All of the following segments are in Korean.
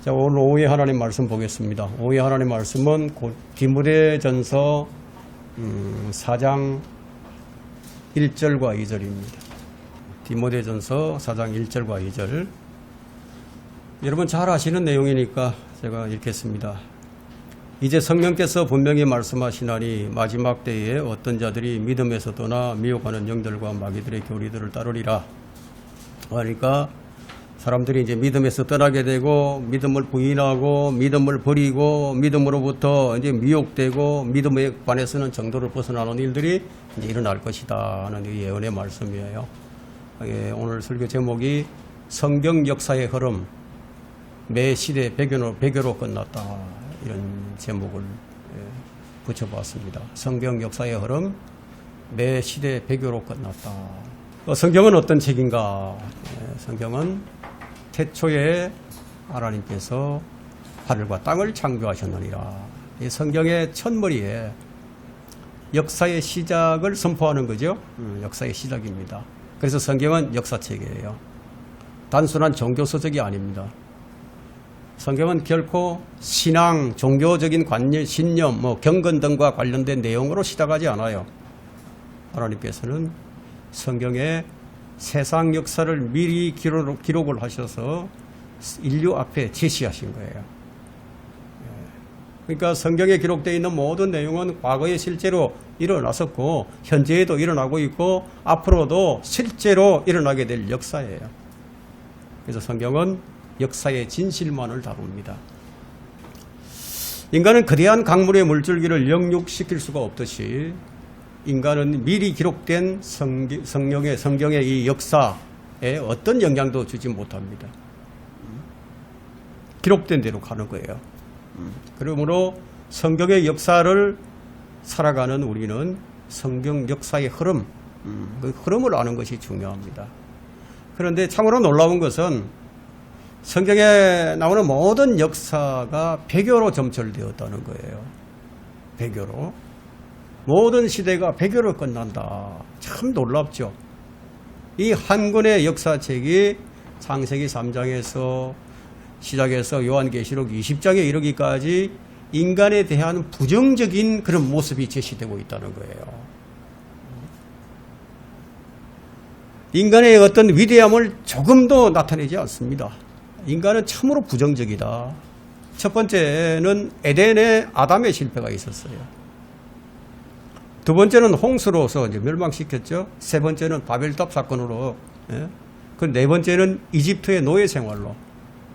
자, 오늘 오후에 하나님 말씀 보겠습니다. 오후에 하나님 말씀은 디모데전서 4장 1절과 2절입니다. 디모데전서 4장 1절과 2절. 여러분 잘 아시는 내용이니까 제가 읽겠습니다. 이제 성령께서 분명히 말씀하시나니 마지막 때에 어떤 자들이 믿음에서 떠나 미혹하는 영들과 마귀들의 교리들을 따르리라. 그러니까 사람들이 이제 믿음에서 떠나게 되고 믿음을 부인하고 믿음을 버리고 믿음으로부터 이제 미혹되고 믿음에 관해서는 정도를 벗어나는 일들이 이제 일어날 것이다 하는 예언의 말씀이에요. 오늘 설교 제목이 성경 역사의 흐름, 매 시대 배교로 끝났다, 이런 제목을 붙여봤습니다. 성경 역사의 흐름, 매 시대 배교로 끝났다. 성경은 어떤 책인가? 성경은 태초에 하나님께서 하늘과 땅을 창조하셨느니라. 이 성경의 첫머리에 역사의 시작을 선포하는 거죠. 역사의 시작입니다. 그래서 성경은 역사책이에요. 단순한 종교서적이 아닙니다. 성경은 결코 신앙, 종교적인 관념, 신념, 경건 등과 관련된 내용으로 시작하지 않아요. 하나님께서는 성경에 세상 역사를 미리 기록을 하셔서 인류 앞에 제시하신 거예요. 그러니까 성경에 기록되어 있는 모든 내용은 과거에 실제로 일어났었고 현재에도 일어나고 있고 앞으로도 실제로 일어나게 될 역사예요. 그래서 성경은 역사의 진실만을 다룹니다. 인간은 거대한 강물의 물줄기를 영육시킬 수가 없듯이 인간은 미리 기록된 성경의 이 역사에 어떤 영향도 주지 못합니다. 기록된 대로 가는 거예요. 그러므로 성경의 역사를 살아가는 우리는 성경 역사의 흐름, 그 흐름을 아는 것이 중요합니다. 그런데 참으로 놀라운 것은 성경에 나오는 모든 역사가 배교로 점철되었다는 거예요. 배교로. 모든 시대가 배교로 끝난다. 참 놀랍죠. 이 한 권의 역사책이 창세기 3장에서 시작해서 요한계시록 20장에 이르기까지 인간에 대한 부정적인 그런 모습이 제시되고 있다는 거예요. 인간의 어떤 위대함을 조금도 나타내지 않습니다. 인간은 참으로 부정적이다. 첫 번째는 에덴의 아담의 실패가 있었어요. 두 번째는 홍수로서 이제 멸망시켰죠. 세 번째는 바벨탑 사건으로, 그 네 번째는 이집트의 노예 생활로,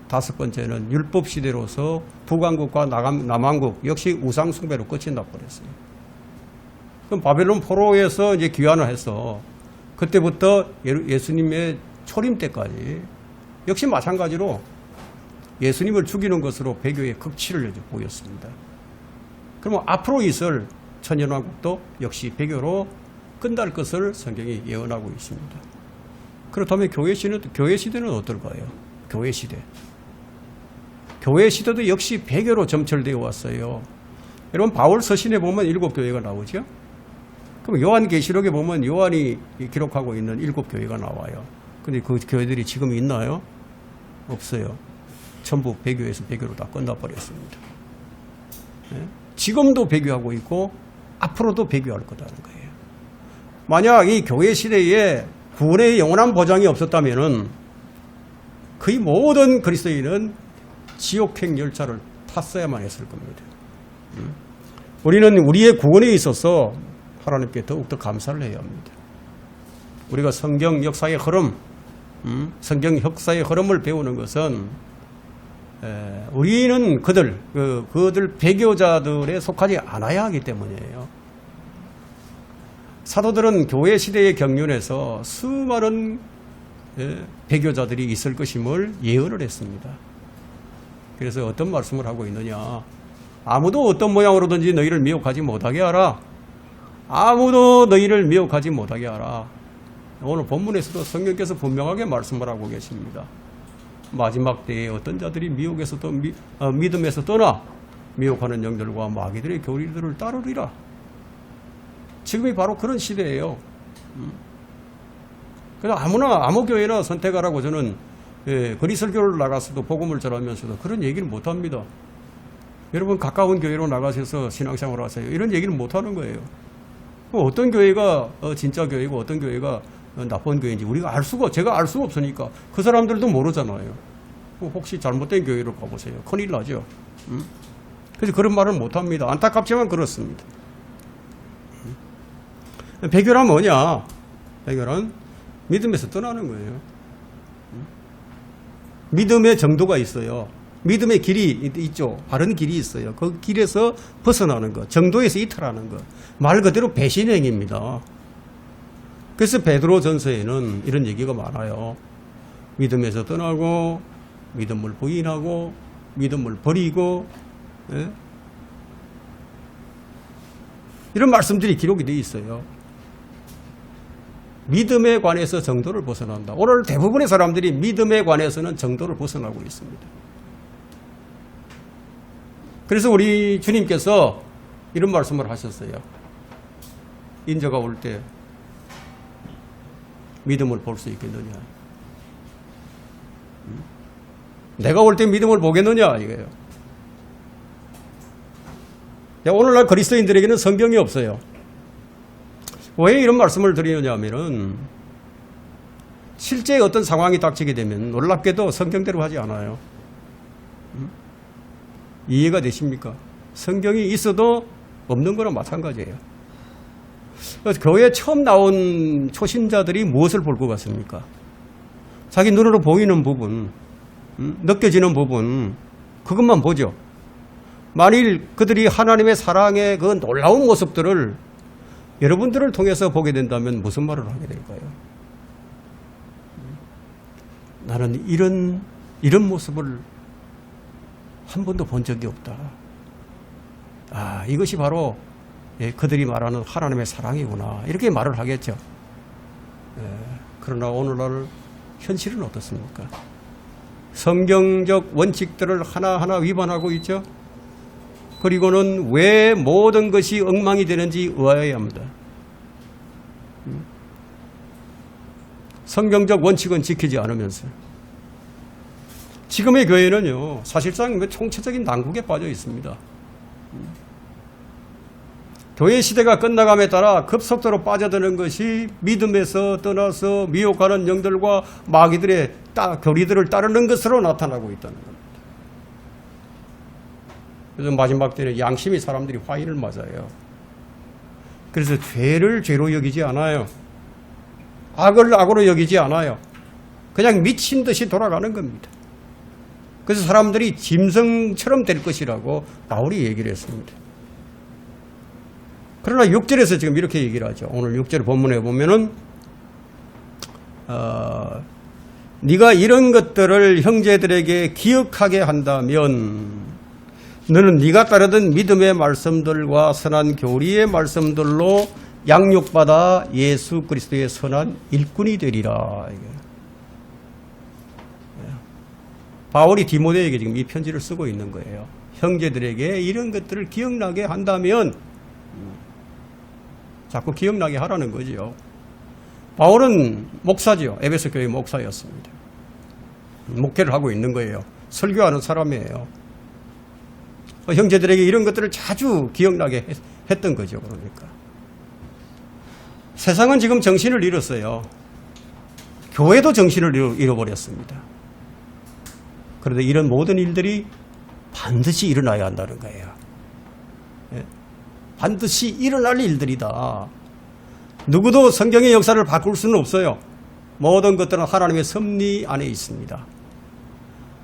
다섯 번째는 율법 시대로서 북왕국과 남왕국 역시 우상 숭배로 끝이 나버렸어요. 그럼 바벨론 포로에서 이제 귀환을 해서 그때부터 예수님의 초림 때까지 역시 마찬가지로 예수님을 죽이는 것으로 배교의 극치를 보였습니다. 그러면 앞으로 있을 천년왕국도 역시 배교로 끝날 것을 성경이 예언하고 있습니다. 그렇다면 교회 시대는 어떨까요? 교회 시대도 역시 배교로 점철되어 왔어요. 여러분 바울 서신에 보면 7교회가 나오죠. 그럼 요한계시록에 보면 요한이 기록하고 있는 7교회가 나와요. 근데 그 교회들이 지금 있나요? 없어요. 전부 배교에서 배교로 다 끝나버렸습니다. 지금도 배교하고 있고 앞으로도 배교할 거다는 거예요. 만약 이 교회 시대에 구원의 영원한 보장이 없었다면 거의 모든 그리스도인은 지옥행 열차를 탔어야만 했을 겁니다. 우리는 우리의 구원에 있어서 하나님께 더욱더 감사를 해야 합니다. 우리가 성경 역사의 흐름, 성경 역사의 흐름을 배우는 것은 우리는 그들 배교자들에 속하지 않아야 하기 때문이에요. 사도들은 교회 시대의 경륜에서 수많은 배교자들이 있을 것임을 예언을 했습니다. 그래서 어떤 말씀을 하고 있느냐. 아무도 어떤 모양으로든지 너희를 미혹하지 못하게 하라. 아무도 너희를 미혹하지 못하게 하라. 오늘 본문에서도 성령께서 분명하게 말씀을 하고 계십니다. 마지막 때에 어떤 자들이 믿음에서 떠나 미혹하는 영들과 마귀들의 교리들을 따르리라. 지금이 바로 그런 시대예요. 그래서 아무 교회나 선택하라고 저는 예, 거리 설교를 나가서도 복음을 전하면서도 그런 얘기를 못 합니다. 여러분 가까운 교회로 나가셔서 신앙생활을 하세요. 이런 얘기를 못 하는 거예요. 어떤 교회가 진짜 교회고 어떤 교회가 나쁜 교회인지 제가 알 수가 없으니까 그 사람들도 모르잖아요. 혹시 잘못된 교회로 가보세요. 큰일 나죠. 그래서 그런 말을 못 합니다. 안타깝지만 그렇습니다. 배교란 뭐냐? 배교란 믿음에서 떠나는 거예요. 믿음의 정도가 있어요. 믿음의 길이 있죠. 바른 길이 있어요. 그 길에서 벗어나는 것, 정도에서 이탈하는 것. 말 그대로 배신행입니다. 그래서 베드로전서에는 이런 얘기가 많아요. 믿음에서 떠나고 믿음을 부인하고 믿음을 버리고, 예? 이런 말씀들이 기록이 되어 있어요. 믿음에 관해서 정도를 벗어난다. 오늘 대부분의 사람들이 믿음에 관해서는 정도를 벗어나고 있습니다. 그래서 우리 주님께서 이런 말씀을 하셨어요. 인자가 올 때 믿음을 볼 수 있겠느냐? 내가 올 때 믿음을 보겠느냐? 이거예요. 오늘날 그리스도인들에게는 성경이 없어요. 왜 이런 말씀을 드리느냐 하면은 실제 어떤 상황이 닥치게 되면 놀랍게도 성경대로 하지 않아요. 이해가 되십니까? 성경이 있어도 없는 거랑 마찬가지예요. 교회에 처음 나온 초신자들이 무엇을 볼 것 같습니까? 자기 눈으로 보이는 부분, 느껴지는 부분, 그것만 보죠. 만일 그들이 하나님의 사랑의 그 놀라운 모습들을 여러분들을 통해서 보게 된다면 무슨 말을 하게 될까요? 나는 이런 모습을 한 번도 본 적이 없다. 이것이 바로 그들이 말하는 하나님의 사랑이구나. 이렇게 말을 하겠죠. 그러나 오늘날 현실은 어떻습니까? 성경적 원칙들을 하나하나 위반하고 있죠. 그리고는 왜 모든 것이 엉망이 되는지 의아해야 합니다. 성경적 원칙은 지키지 않으면서 지금의 교회는요, 사실상 총체적인 난국에 빠져 있습니다. 교회 시대가 끝나감에 따라 급속도로 빠져드는 것이 믿음에서 떠나서 미혹하는 영들과 마귀들의 교리들을 따르는 것으로 나타나고 있다는 겁니다. 그래서 마지막 때는 양심이 사람들이 화인을 맞아요. 그래서 죄를 죄로 여기지 않아요. 악을 악으로 여기지 않아요. 그냥 미친 듯이 돌아가는 겁니다. 그래서 사람들이 짐승처럼 될 것이라고 바울이 얘기를 했습니다. 그러나 6절에서 지금 이렇게 얘기를 하죠. 오늘 6절 본문에 보면은 네가 이런 것들을 형제들에게 기억하게 한다면 너는 네가 따르던 믿음의 말씀들과 선한 교리의 말씀들로 양육받아 예수 그리스도의 선한 일꾼이 되리라. 바울이 디모데에게 지금 이 편지를 쓰고 있는 거예요. 형제들에게 이런 것들을 기억나게 한다면 자꾸 기억나게 하라는 거죠. 바울은 목사죠. 에베소 교회 목사였습니다. 목회를 하고 있는 거예요. 설교하는 사람이에요. 형제들에게 이런 것들을 자주 기억나게 했던 거죠. 그러니까 세상은 지금 정신을 잃었어요. 교회도 정신을 잃어버렸습니다. 그런데 이런 모든 일들이 반드시 일어나야 한다는 거예요. 반드시 일어날 일들이다. 누구도 성경의 역사를 바꿀 수는 없어요. 모든 것들은 하나님의 섭리 안에 있습니다.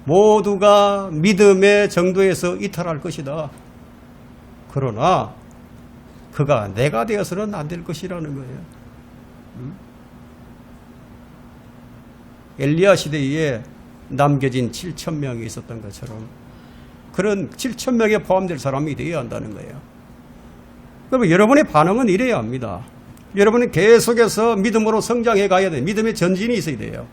모두가 믿음의 정도에서 이탈할 것이다. 그러나 그가 내가 되어서는 안 될 것이라는 거예요. 엘리야 시대에 남겨진 7,000명이 있었던 것처럼 그런 7,000명에 포함될 사람이 되어야 한다는 거예요. 그러면 여러분의 반응은 이래야 합니다. 여러분은 계속해서 믿음으로 성장해 가야 돼요. 믿음의 전진이 있어야 돼요.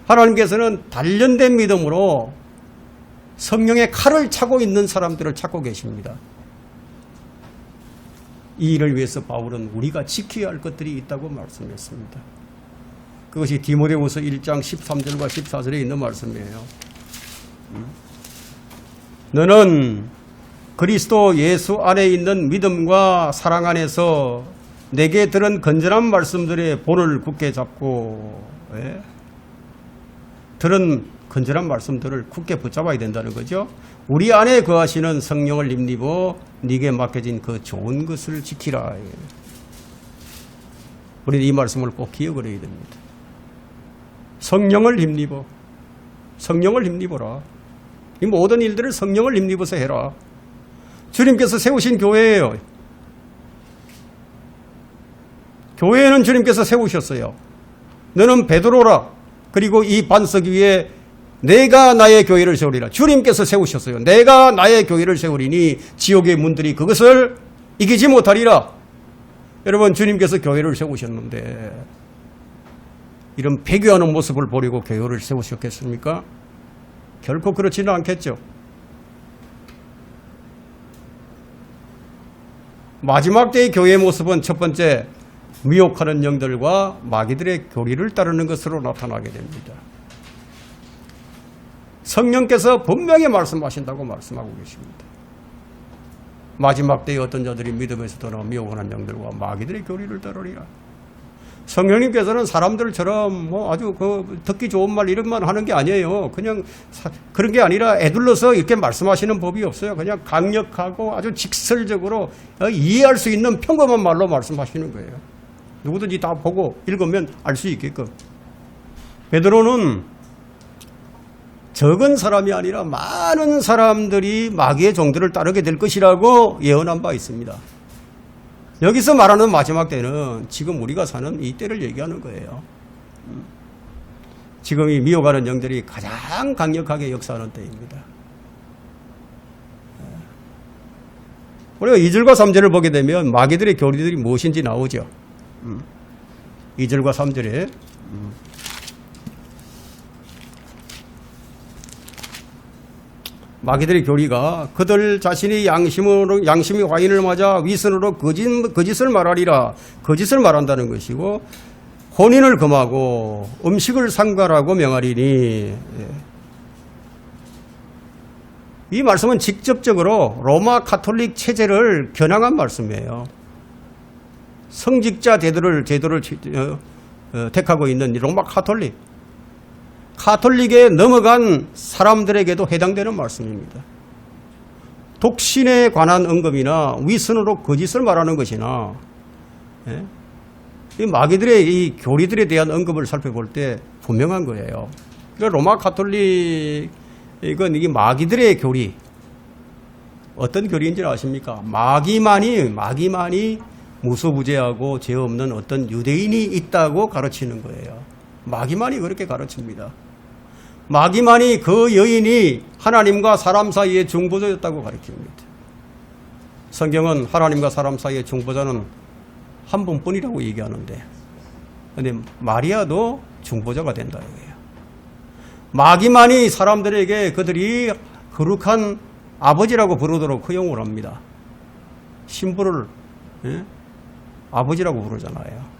하나님께서는 단련된 믿음으로 성령의 칼을 차고 있는 사람들을 찾고 계십니다. 이 일을 위해서 바울은 우리가 지켜야 할 것들이 있다고 말씀했습니다. 그것이 디모데후서 1장 13절과 14절에 있는 말씀이에요. 너는 그리스도 예수 안에 있는 믿음과 사랑 안에서 내게 들은 건전한 말씀들의 본을 굳게 잡고, 예? 들은 건전한 말씀들을 굳게 붙잡아야 된다는 거죠. 우리 안에 거하시는 성령을 힘입어 네게 맡겨진 그 좋은 것을 지키라. 우리는 이 말씀을 꼭 기억을 해야 됩니다. 성령을 힘입어. 성령을 힘입어라. 이 모든 일들을 성령을 힘입어서 해라. 주님께서 세우신 교회예요. 교회는 주님께서 세우셨어요. 너는 베드로라. 그리고 이 반석 위에 내가 나의 교회를 세우리라. 주님께서 세우셨어요. 내가 나의 교회를 세우리니 지옥의 문들이 그것을 이기지 못하리라. 여러분, 주님께서 교회를 세우셨는데 이런 배교하는 모습을 보려고 교회를 세우셨겠습니까? 결코 그렇지는 않겠죠. 마지막 때의 교회의 모습은 첫 번째, 미혹하는 영들과 마귀들의 교리를 따르는 것으로 나타나게 됩니다. 성령께서 분명히 말씀하신다고 말씀하고 계십니다. 마지막 때에 어떤 자들이 믿음에서 떠나 미혹하는 영들과 마귀들의 교리를 따르리라. 성령님께서는 사람들처럼 아주 듣기 좋은 말 이런 말 하는 게 아니에요. 그냥 그런 게 아니라 애둘러서 이렇게 말씀하시는 법이 없어요. 그냥 강력하고 아주 직설적으로 이해할 수 있는 평범한 말로 말씀하시는 거예요. 누구든지 다 보고 읽으면 알 수 있게끔. 베드로는 적은 사람이 아니라 많은 사람들이 마귀의 종들을 따르게 될 것이라고 예언한 바 있습니다. 여기서 말하는 마지막 때는 지금 우리가 사는 이 때를 얘기하는 거예요. 지금 이 미혹하는 영들이 가장 강력하게 역사하는 때입니다. 우리가 2절과 3절을 보게 되면 마귀들의 교리들이 무엇인지 나오죠. 2절과 3절에 마귀들의 교리가 그들 자신이 양심이 화인을 맞아 위선으로 거짓을 말하리라. 거짓을 말한다는 것이고, 혼인을 금하고 음식을 상갈하고 명하리니. 이 말씀은 직접적으로 로마 가톨릭 체제를 겨냥한 말씀이에요. 성직자 제도를 택하고 있는 로마 가톨릭에 넘어간 사람들에게도 해당되는 말씀입니다. 독신에 관한 언급이나 위선으로 거짓을 말하는 것이나, 이 마귀들의 이 교리들에 대한 언급을 살펴볼 때 분명한 거예요. 그러니까 로마 가톨릭은 이게 마귀들의 교리, 어떤 교리인지 아십니까? 마귀만이 무소부재하고 죄 없는 어떤 유대인이 있다고 가르치는 거예요. 마귀만이 그렇게 가르칩니다. 마귀만이 그 여인이 하나님과 사람 사이의 중보자였다고 가르칩니다. 성경은 하나님과 사람 사이의 중보자는 한 분뿐이라고 얘기하는데, 그런데 마리아도 중보자가 된다 이거예요. 마귀만이 사람들에게 그들이 거룩한 아버지라고 부르도록 허용을 합니다. 신부를 아버지라고 부르잖아요.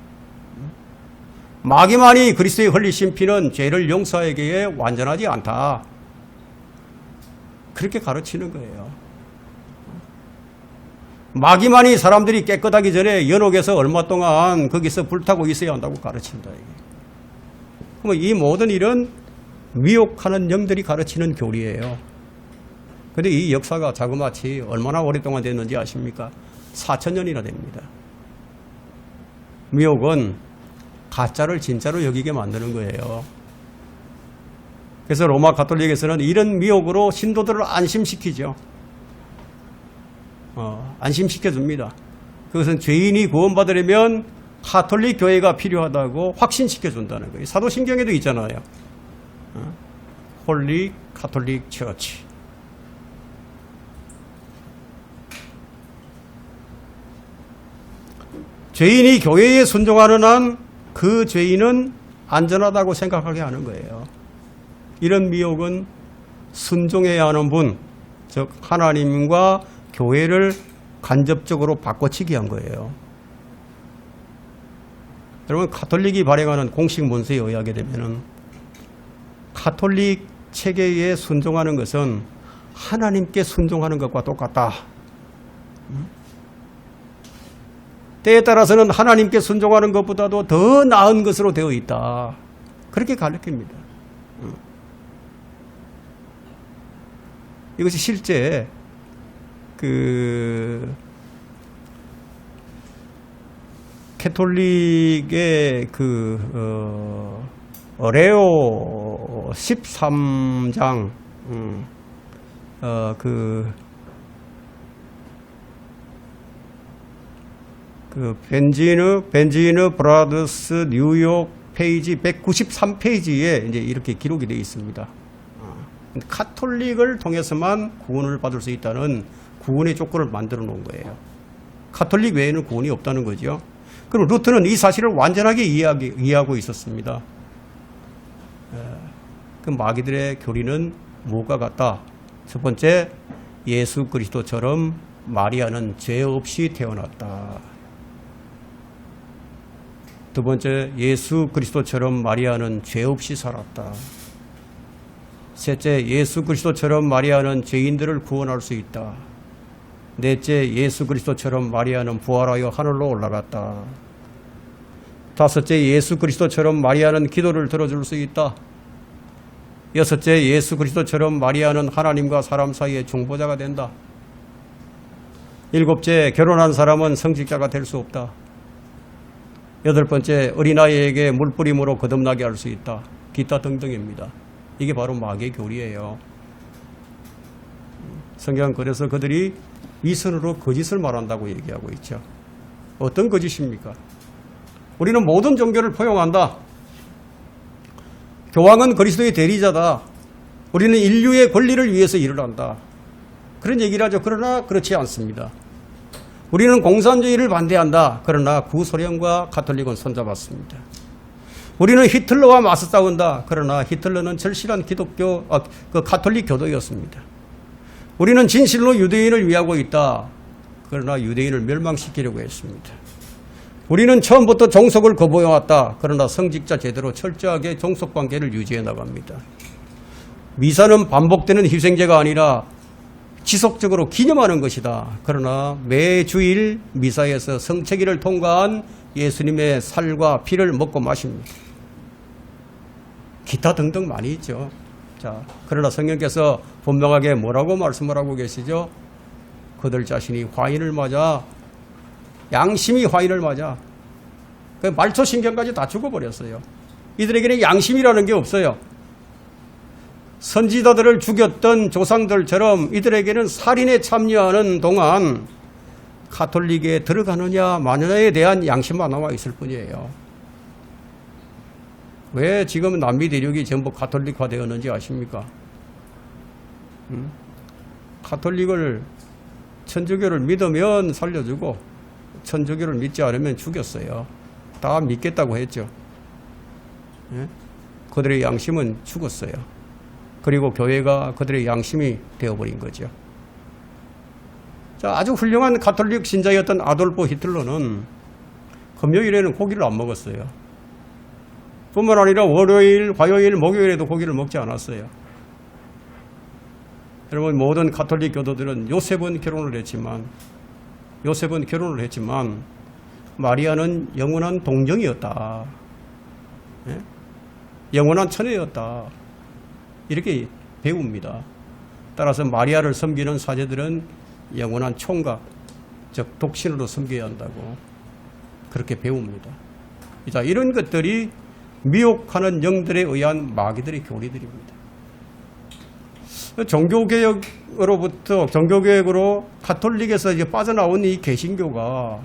마귀만이 그리스도의 흘리신 피는 죄를 용서하기에 완전하지 않다. 그렇게 가르치는 거예요. 마귀만이 사람들이 깨끗하기 전에 연옥에서 얼마 동안 거기서 불타고 있어야 한다고 가르친다. 그러면 이 모든 일은 미혹하는 영들이 가르치는 교리예요. 그런데 이 역사가 자그마치 얼마나 오랫동안 됐는지 아십니까? 4000년이나 됩니다. 미혹은 가짜를 진짜로 여기게 만드는 거예요. 그래서 로마 가톨릭에서는 이런 미혹으로 신도들을 안심시키죠. 안심시켜줍니다. 그것은 죄인이 구원받으려면 가톨릭 교회가 필요하다고 확신시켜준다는 거예요. 사도신경에도 있잖아요. 홀리 가톨릭 처치. 죄인이 교회에 순종하는 한 그 죄인은 안전하다고 생각하게 하는 거예요. 이런 미혹은 순종해야 하는 분, 즉 하나님과 교회를 간접적으로 바꿔치기 한 거예요. 여러분, 가톨릭이 발행하는 공식 문서에 의하게 되면은 가톨릭 체계에 순종하는 것은 하나님께 순종하는 것과 똑같다. 때에 따라서는 하나님께 순종하는 것보다도 더 나은 것으로 되어 있다. 그렇게 가르칩니다. 이것이 실제 캐톨릭의 레오 13장 벤지느 브라더스 뉴욕 페이지 193페이지에 이제 이렇게 기록이 되어 있습니다. 카톨릭을 통해서만 구원을 받을 수 있다는 구원의 조건을 만들어 놓은 거예요. 카톨릭 외에는 구원이 없다는 거죠. 그럼 루터는 이 사실을 완전하게 이해하고 있었습니다. 그 마귀들의 교리는 무엇과 같다? 첫 번째, 예수 그리스도처럼 마리아는 죄 없이 태어났다. 두 번째, 예수 그리스도처럼 마리아는 죄 없이 살았다. 셋째, 예수 그리스도처럼 마리아는 죄인들을 구원할 수 있다. 넷째, 예수 그리스도처럼 마리아는 부활하여 하늘로 올라갔다. 다섯째, 예수 그리스도처럼 마리아는 기도를 들어줄 수 있다. 여섯째, 예수 그리스도처럼 마리아는 하나님과 사람 사이의 중보자가 된다. 일곱째, 결혼한 사람은 성직자가 될 수 없다. 여덟 번째, 어린아이에게 물뿌림으로 거듭나게 할 수 있다. 기타 등등입니다. 이게 바로 마귀의 교리예요. 성경은 그래서 그들이 위선으로 거짓을 말한다고 얘기하고 있죠. 어떤 거짓입니까? 우리는 모든 종교를 포용한다. 교황은 그리스도의 대리자다. 우리는 인류의 권리를 위해서 일을 한다. 그런 얘기를 하죠. 그러나 그렇지 않습니다. 우리는 공산주의를 반대한다. 그러나 구소련과 가톨릭은 손잡았습니다. 우리는 히틀러와 맞서 싸운다. 그러나 히틀러는 절실한 가톨릭 교도였습니다. 우리는 진실로 유대인을 위하고 있다. 그러나 유대인을 멸망시키려고 했습니다. 우리는 처음부터 종속을 거부해왔다. 그러나 성직자 제대로 철저하게 종속관계를 유지해 나갑니다. 미사는 반복되는 희생제가 아니라 지속적으로 기념하는 것이다. 그러나 매 주일 미사에서 성체기를 통과한 예수님의 살과 피를 먹고 마십니다. 기타 등등 많이 있죠. 자, 그러나 성령께서 분명하게 뭐라고 말씀을 하고 계시죠? 그들 자신이 화인을 맞아, 양심이 화인을 맞아. 그 말초 신경까지 다 죽어버렸어요. 이들에게는 양심이라는 게 없어요. 선지자들을 죽였던 조상들처럼 이들에게는 살인에 참여하는 동안 가톨릭에 들어가느냐 마느냐에 대한 양심만 남아 있을 뿐이에요. 왜 지금 남미 대륙이 전부 가톨릭화 되었는지 아십니까? 가톨릭을 천주교를 믿으면 살려주고 천주교를 믿지 않으면 죽였어요. 다 믿겠다고 했죠. 예? 그들의 양심은 죽었어요. 그리고 교회가 그들의 양심이 되어버린 거죠. 자, 아주 훌륭한 가톨릭 신자였던 아돌프 히틀러는 금요일에는 고기를 안 먹었어요. 뿐만 아니라 월요일, 화요일, 목요일에도 고기를 먹지 않았어요. 여러분, 모든 가톨릭 교도들은 요셉은 결혼을 했지만 마리아는 영원한 동정이었다. 예? 영원한 처녀였다. 이렇게 배웁니다. 따라서 마리아를 섬기는 사제들은 영원한 총각, 즉 독신으로 섬겨야 한다고 그렇게 배웁니다. 자, 이런 것들이 미혹하는 영들에 의한 마귀들의 교리들입니다. 종교개혁으로 가톨릭에서 이제 빠져나온 이 개신교가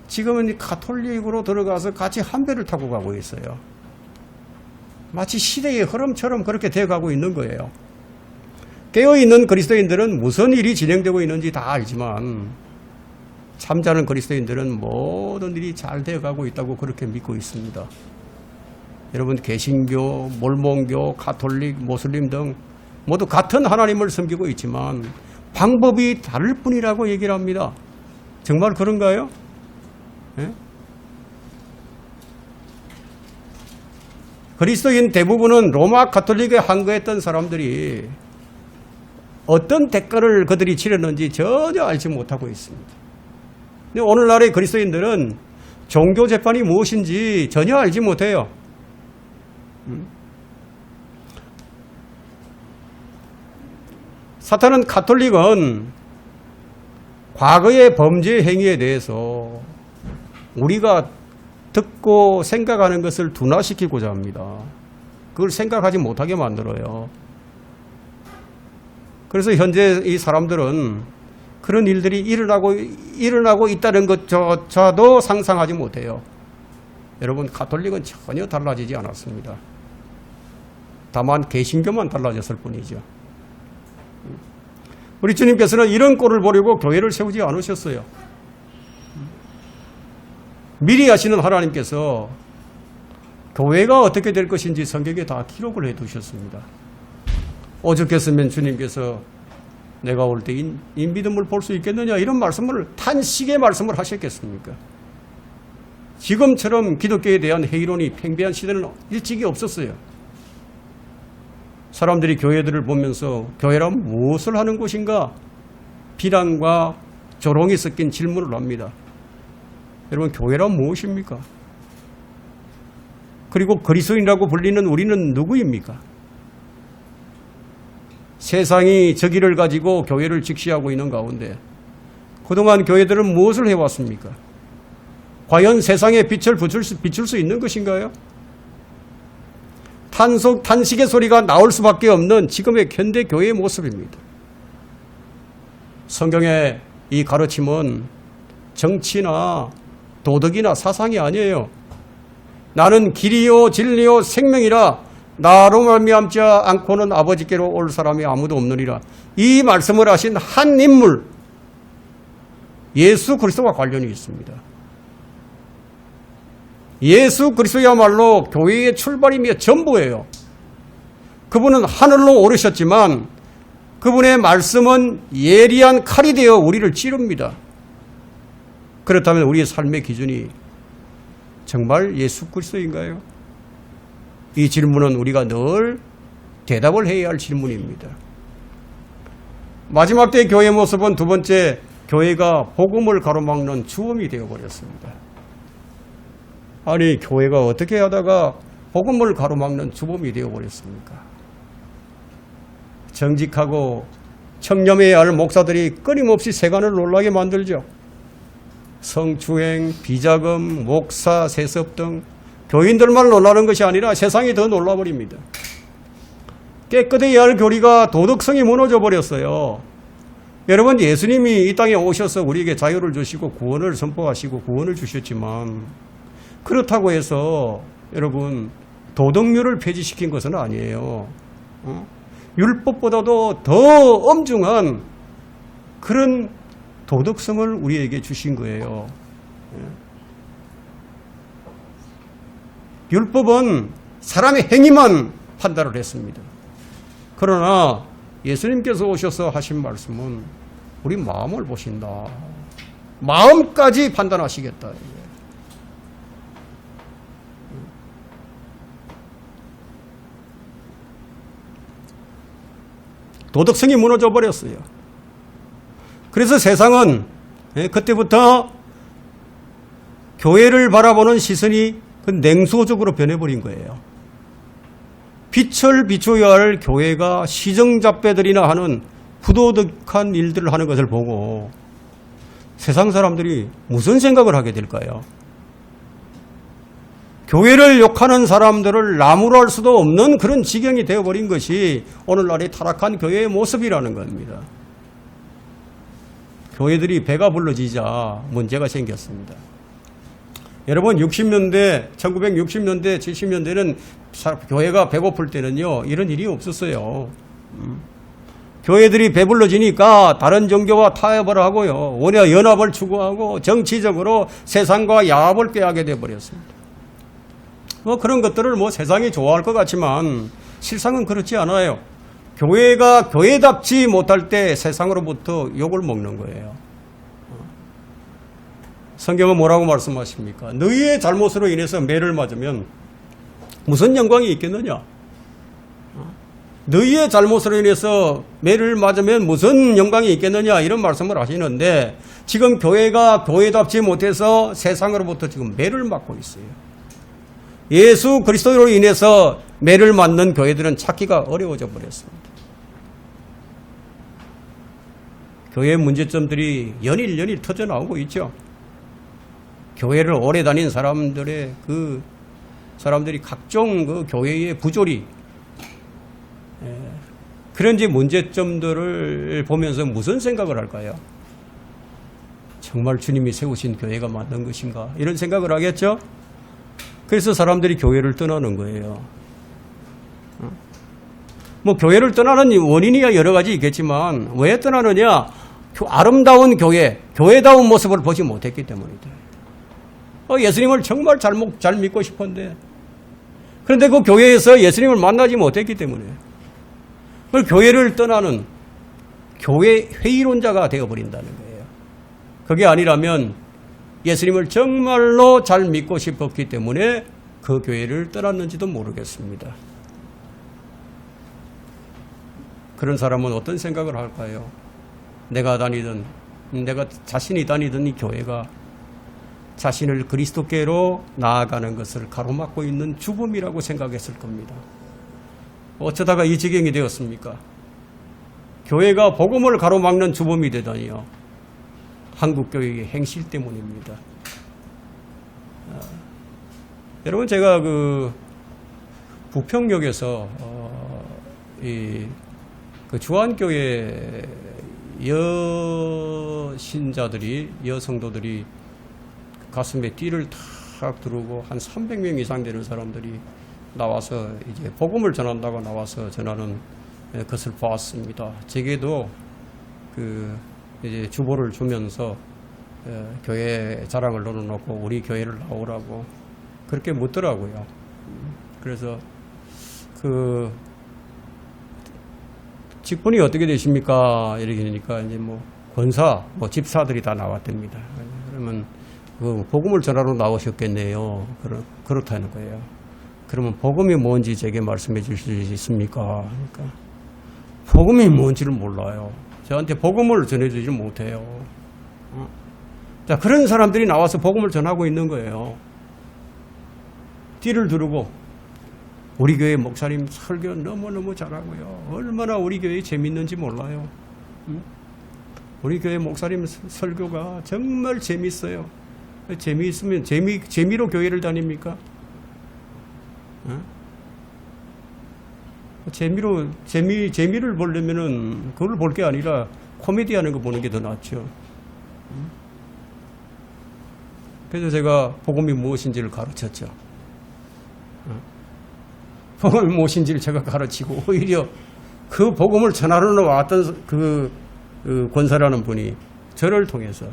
지금은 가톨릭으로 들어가서 같이 한 배를 타고 가고 있어요. 마치 시대의 흐름처럼 그렇게 되어가고 있는 거예요. 깨어있는 그리스도인들은 무슨 일이 진행되고 있는지 다 알지만 잠자는 그리스도인들은 모든 일이 잘 되어가고 있다고 그렇게 믿고 있습니다. 여러분, 개신교, 몰몬교, 가톨릭, 모슬림 등 모두 같은 하나님을 섬기고 있지만 방법이 다를 뿐이라고 얘기를 합니다. 정말 그런가요? 예? 그리스도인 대부분은 로마 가톨릭에 항거했던 사람들이 어떤 대가를 그들이 치렀는지 전혀 알지 못하고 있습니다. 근데 오늘날의 그리스도인들은 종교 재판이 무엇인지 전혀 알지 못해요. 사탄은 가톨릭은 과거의 범죄 행위에 대해서 우리가 듣고 생각하는 것을 둔화시키고자 합니다. 그걸 생각하지 못하게 만들어요. 그래서 현재 이 사람들은 그런 일들이 일어나고 있다는 것조차도 상상하지 못해요. 여러분, 가톨릭은 전혀 달라지지 않았습니다. 다만 개신교만 달라졌을 뿐이죠. 우리 주님께서는 이런 꼴을 보려고 교회를 세우지 않으셨어요. 미리 아시는 하나님께서 교회가 어떻게 될 것인지 성경에 다 기록을 해두셨습니다. 오죽했으면 주님께서 내가 올 때 이 믿음을 볼 수 있겠느냐 이런 말씀을 탄식의 말씀을 하셨겠습니까? 지금처럼 기독교에 대한 회의론이 팽배한 시대는 일찍이 없었어요. 사람들이 교회들을 보면서 교회란 무엇을 하는 곳인가? 비난과 조롱이 섞인 질문을 합니다. 여러분, 교회란 무엇입니까? 그리고 그리스도인이라고 불리는 우리는 누구입니까? 세상이 저기를 가지고 교회를 직시하고 있는 가운데 그동안 교회들은 무엇을 해왔습니까? 과연 세상에 빛을 비출 수 있는 것인가요? 탄식의 소리가 나올 수밖에 없는 지금의 현대 교회의 모습입니다. 성경의 이 가르침은 정치나 도덕이나 사상이 아니에요. 나는 길이요 진리요 생명이라 나로 말미암지 않고는 아버지께로 올 사람이 아무도 없느니라. 이 말씀을 하신 한 인물, 예수 그리스도와 관련이 있습니다. 예수 그리스도야말로 교회의 출발이며 전부예요. 그분은 하늘로 오르셨지만 그분의 말씀은 예리한 칼이 되어 우리를 찌릅니다. 그렇다면 우리의 삶의 기준이 정말 예수 그리스도인가요? 이 질문은 우리가 늘 대답을 해야 할 질문입니다. 마지막 때의 교회의 모습은 두 번째, 교회가 복음을 가로막는 주범이 되어버렸습니다. 아니, 교회가 어떻게 하다가 복음을 가로막는 주범이 되어버렸습니까? 정직하고 청렴해야 할 목사들이 끊임없이 세간을 놀라게 만들죠. 성추행, 비자금, 목사, 세습 등 교인들만 놀라는 것이 아니라 세상이 더 놀라버립니다. 깨끗해야 할 교리가 도덕성이 무너져 버렸어요. 여러분, 예수님이 이 땅에 오셔서 우리에게 자유를 주시고 구원을 선포하시고 구원을 주셨지만 그렇다고 해서 여러분 도덕률을 폐지시킨 것은 아니에요. 율법보다도 더 엄중한 그런 도덕성을 우리에게 주신 거예요. 율법은 사람의 행위만 판단을 했습니다. 그러나 예수님께서 오셔서 하신 말씀은 우리 마음을 보신다. 마음까지 판단하시겠다. 도덕성이 무너져 버렸어요. 그래서 세상은 그때부터 교회를 바라보는 시선이 냉소적으로 변해버린 거예요. 빛을 비춰야 할 교회가 시정잡배들이나 하는 부도덕한 일들을 하는 것을 보고 세상 사람들이 무슨 생각을 하게 될까요? 교회를 욕하는 사람들을 나무로 할 수도 없는 그런 지경이 되어버린 것이 오늘날의 타락한 교회의 모습이라는 겁니다. 교회들이 배가 불러지자 문제가 생겼습니다. 여러분, 60년대, 1960년대, 70년대는 교회가 배고플 때는요, 이런 일이 없었어요. 교회들이 배불러지니까 다른 종교와 타협을 하고요, 원래 연합을 추구하고 정치적으로 세상과 야합을 꾀하게 되어버렸습니다. 그런 것들을 세상이 좋아할 것 같지만 실상은 그렇지 않아요. 교회가 교회답지 못할 때 세상으로부터 욕을 먹는 거예요. 성경은 뭐라고 말씀하십니까? 너희의 잘못으로 인해서 매를 맞으면 무슨 영광이 있겠느냐? 너희의 잘못으로 인해서 매를 맞으면 무슨 영광이 있겠느냐 이런 말씀을 하시는데 지금 교회가 교회답지 못해서 세상으로부터 지금 매를 맞고 있어요. 예수 그리스도로 인해서 매를 맞는 교회들은 찾기가 어려워져 버렸습니다. 교회의 문제점들이 연일 터져 나오고 있죠. 교회를 오래 다닌 사람들의 사람들이 각종 교회의 부조리, 그런 문제점들을 보면서 무슨 생각을 할까요? 정말 주님이 세우신 교회가 맞는 것인가? 이런 생각을 하겠죠? 그래서 사람들이 교회를 떠나는 거예요. 교회를 떠나는 원인이야 여러 가지 있겠지만 왜 떠나느냐? 아름다운 교회다운 모습을 보지 못했기 때문이다. 예수님을 정말 잘 믿고 싶었는데 그런데 그 교회에서 예수님을 만나지 못했기 때문에 그 교회를 떠나는 교회 회의론자가 되어버린다는 거예요. 그게 아니라면 예수님을 정말로 잘 믿고 싶었기 때문에 그 교회를 떠났는지도 모르겠습니다. 그런 사람은 어떤 생각을 할까요? 내가 자신이 다니던 이 교회가 자신을 그리스도께로 나아가는 것을 가로막고 있는 주범이라고 생각했을 겁니다. 어쩌다가 이 지경이 되었습니까? 교회가 복음을 가로막는 주범이 되다니요. 한국교회의 행실 때문입니다. 여러분 제가 부평역에서 주한교회 여성도들이 가슴에 띠를 탁 두르고 한 300명 이상 되는 사람들이 나와서 이제 복음을 전한다고 나와서 전하는 것을 보았습니다. 제게도 이제 주보를 주면서 교회 자랑을 넣어놓고 우리 교회를 나오라고 그렇게 묻더라고요. 그래서 직분이 어떻게 되십니까? 이렇게 되니까 이제 권사, 집사들이 다 나왔답니다. 그러면 복음을 전하러 나오셨겠네요. 그렇다는 거예요. 그러면 복음이 뭔지 제게 말씀해 주실 수 있습니까? 그러니까 복음이 뭔지를 몰라요. 저한테 복음을 전해주지 못해요. 자, 그런 사람들이 나와서 복음을 전하고 있는 거예요. 띠를 두르고 우리 교회 목사님 설교 너무너무 잘하고요. 얼마나 우리 교회 재밌는지 몰라요. 우리 교회 목사님 설교가 정말 재밌어요. 재미있으면 재미로 교회를 다닙니까? 재미를 보려면은 그걸 볼 게 아니라 코미디 하는 거 보는 게 더 낫죠. 그래서 제가 복음이 무엇인지를 가르쳤죠. 복음이 무엇인지를 제가 가르치고 오히려 그 복음을 전하러 나왔던 그 권사라는 분이 저를 통해서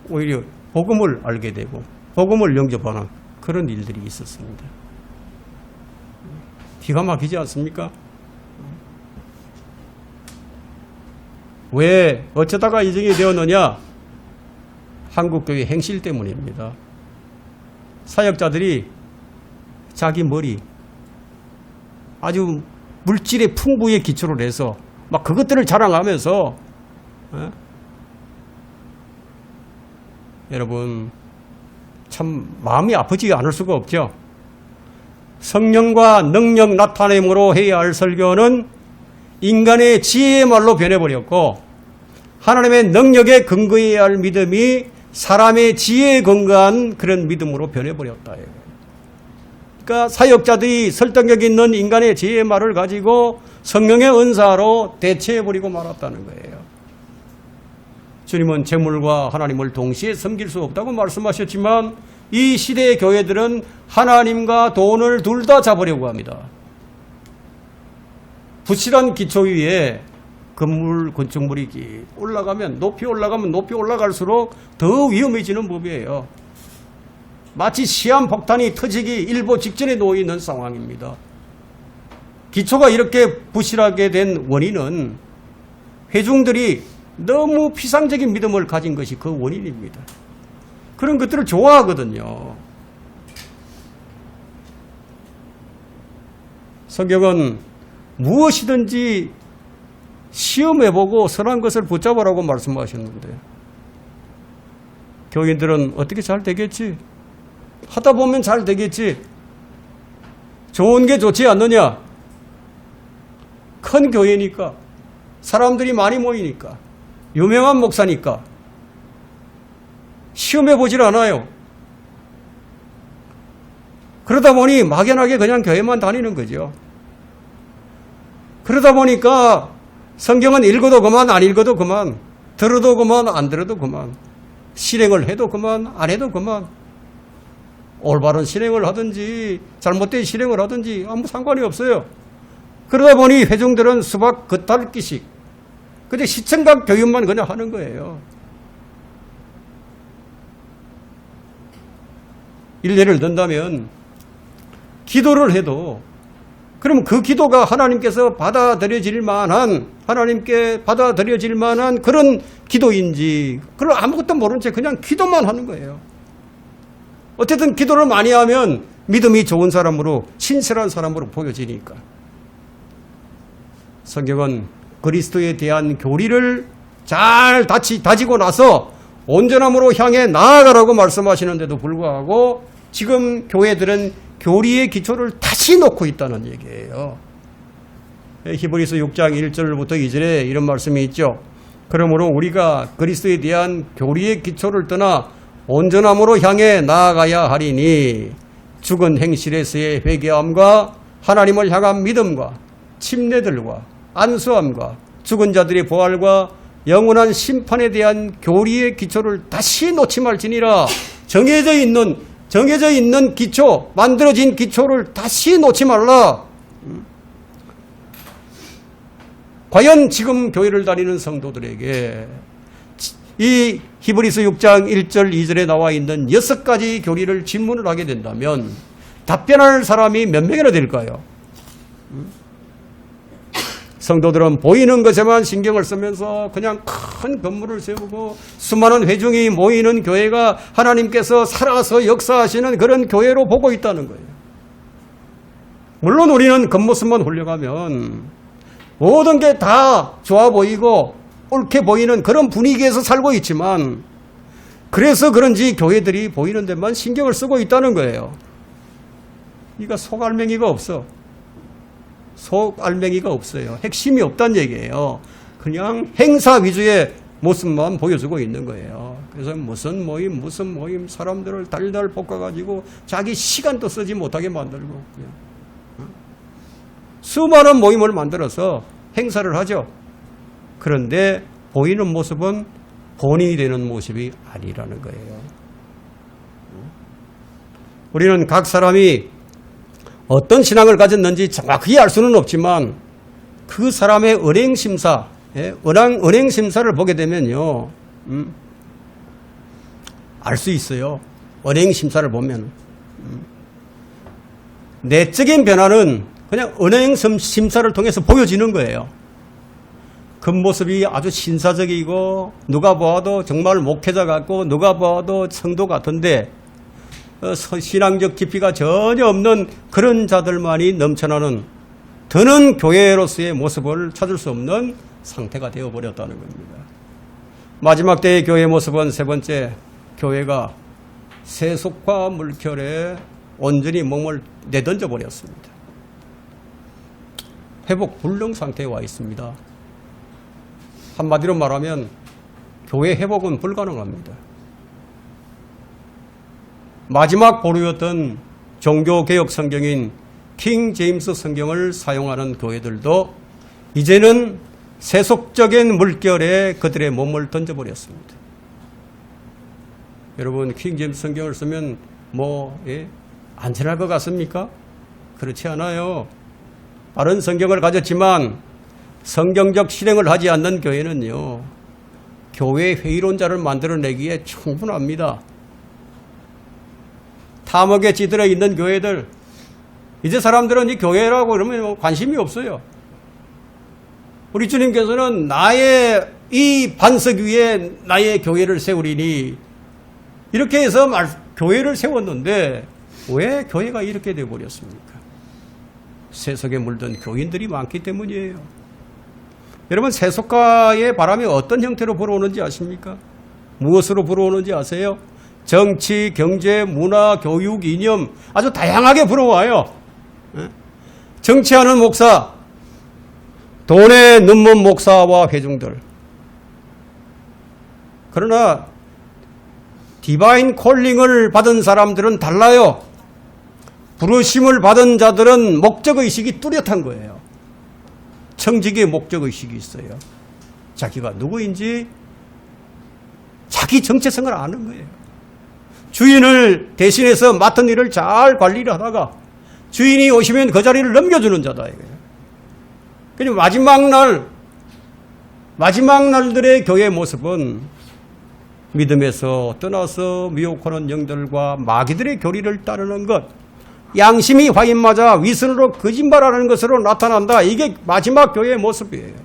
오히려 복음을 알게 되고 복음을 영접하는 그런 일들이 있었습니다. 기가 막히지 않습니까? 왜 어쩌다가 이정이 되었느냐? 한국교회 행실 때문입니다. 사역자들이 자기 머리 아주 물질의 풍부에 기초를 해서 막 그것들을 자랑하면서 여러분 참 마음이 아프지 않을 수가 없죠. 성령과 능력 나타냄으로 해야 할 설교는 인간의 지혜의 말로 변해버렸고 하나님의 능력에 근거해야 할 믿음이 사람의 지혜에 근거한 그런 믿음으로 변해버렸다. 그러니까 사역자들이 설득력 있는 인간의 지혜의 말을 가지고 성령의 은사로 대체해버리고 말았다는 거예요. 주님은 재물과 하나님을 동시에 섬길 수 없다고 말씀하셨지만 이 시대의 교회들은 하나님과 돈을 둘 다 잡으려고 합니다. 부실한 기초 위에 건축물이 높이 올라갈수록 더 위험해지는 법이에요. 마치 시한폭탄이 터지기 일보 직전에 놓여 있는 상황입니다. 기초가 이렇게 부실하게 된 원인은 회중들이 너무 피상적인 믿음을 가진 것이 그 원인입니다. 그런 것들을 좋아하거든요. 성경은 무엇이든지 시험해보고 선한 것을 붙잡으라고 말씀하셨는데 교인들은 어떻게 잘 되겠지? 하다 보면 잘 되겠지? 좋은 게 좋지 않느냐? 큰 교회니까, 사람들이 많이 모이니까, 유명한 목사니까 시험해보질 않아요. 그러다 보니 막연하게 그냥 교회만 다니는 거죠. 그러다 보니까 성경은 읽어도 그만, 안 읽어도 그만, 들어도 그만, 안 들어도 그만, 실행을 해도 그만, 안 해도 그만, 올바른 실행을 하든지 잘못된 실행을 하든지 아무 상관이 없어요. 그러다 보니 회중들은 수박 겉핥기식, 근데 시청각 교육만 그냥 하는 거예요. 일례를 든다면 기도를 해도 그럼 그 기도가 하나님께서 받아들여질 만한, 하나님께 받아들여질 만한 그런 기도인지, 그걸 아무것도 모른 채 그냥 기도만 하는 거예요. 어쨌든 기도를 많이 하면 믿음이 좋은 사람으로, 신실한 사람으로 보여지니까. 성경은 그리스도에 대한 교리를 잘 다지고 나서 온전함으로 향해 나아가라고 말씀하시는데도 불구하고 지금 교회들은 교리의 기초를 다시 놓고 있다는 얘기예요. 히브리서 6장 1절부터 2절에 이런 말씀이 있죠. 그러므로 우리가 그리스도에 대한 교리의 기초를 떠나 온전함으로 향해 나아가야 하리니 죽은 행실에서의 회개함과 하나님을 향한 믿음과 침례들과 안수함과 죽은 자들의 부활과 영원한 심판에 대한 교리의 기초를 다시 놓지 말지니라. 정해져 있는 기초, 만들어진 기초를 다시 놓지 말라. 과연 지금 교회를 다니는 성도들에게 이 히브리서 6장 1절 2절에 나와 있는 6가지 교리를 질문을 하게 된다면 답변할 사람이 몇 명이나 될까요? 성도들은 보이는 것에만 신경을 쓰면서 그냥 큰 건물을 세우고 수많은 회중이 모이는 교회가 하나님께서 살아서 역사하시는 그런 교회로 보고 있다는 거예요. 물론 우리는 겉모습만 훌륭하면 모든 게 다 좋아 보이고 옳게 보이는 그런 분위기에서 살고 있지만 그래서 그런지 교회들이 보이는 데만 신경을 쓰고 있다는 거예요. 그러니까 속알맹이가 없어. 속알맹이가 없어요. 핵심이 없다는 얘기예요. 그냥 행사 위주의 모습만 보여주고 있는 거예요. 그래서 무슨 모임 사람들을 달달 볶아가지고 자기 시간도 쓰지 못하게 만들고 그냥. 수많은 모임을 만들어서 행사를 하죠. 그런데 보이는 모습은 본인이 되는 모습이 아니라는 거예요. 우리는 각 사람이 어떤 신앙을 가졌는지 정확히 알 수는 없지만 그 사람의 은행심사, 은행심사를 보게 되면요, 알 수 있어요. 은행심사를 보면. 내적인 변화는 그냥 은행심사를 통해서 보여지는 거예요. 겉모습이 아주 신사적이고 누가 보아도 정말 목회자 같고 누가 보아도 성도 같은데 신앙적 깊이가 전혀 없는 그런 자들만이 넘쳐나는 드는 교회로서의 모습을 찾을 수 없는 상태가 되어버렸다는 겁니다. 마지막 때의 교회의 모습은 세 번째, 교회가 세속화 물결에 온전히 몸을 내던져 버렸습니다. 회복 불능 상태에 와 있습니다. 한마디로 말하면 교회 회복은 불가능합니다. 마지막 보루였던 종교개혁 성경인 킹 제임스 성경을 사용하는 교회들도 이제는 세속적인 물결에 그들의 몸을 던져버렸습니다. 여러분, 킹 제임스 성경을 쓰면 안전할 것 같습니까? 그렇지 않아요. 바른 성경을 가졌지만 성경적 실행을 하지 않는 교회는요, 교회 회의론자를 만들어내기에 충분합니다. 탐욕에 찌들어 있는 교회들, 이제 사람들은 이 교회라고 그러면 관심이 없어요. 우리 주님께서는 나의 이 반석 위에 나의 교회를 세우리니 이렇게 해서 교회를 세웠는데 왜 교회가 이렇게 되어버렸습니까? 세속에 물든 교인들이 많기 때문이에요. 여러분, 세속화의 바람이 어떤 형태로 불어오는지 아십니까? 무엇으로 불어오는지 아세요? 정치, 경제, 문화, 교육, 이념 아주 다양하게 불어와요. 정치하는 목사, 돈에 눈먼 목사와 회중들. 그러나 디바인 콜링을 받은 사람들은 달라요. 부르심을 받은 자들은 목적의식이 뚜렷한 거예요. 청직의 목적의식이 있어요. 자기가 누구인지 자기 정체성을 아는 거예요. 주인을 대신해서 맡은 일을 잘 관리를 하다가 주인이 오시면 그 자리를 넘겨주는 자다 이거예요. 그리고 마지막 날들의 교회의 모습은 믿음에서 떠나서 미혹하는 영들과 마귀들의 교리를 따르는 것, 양심이 화인맞아 위선으로 거짓말하는 것으로 나타난다. 이게 마지막 교회의 모습이에요.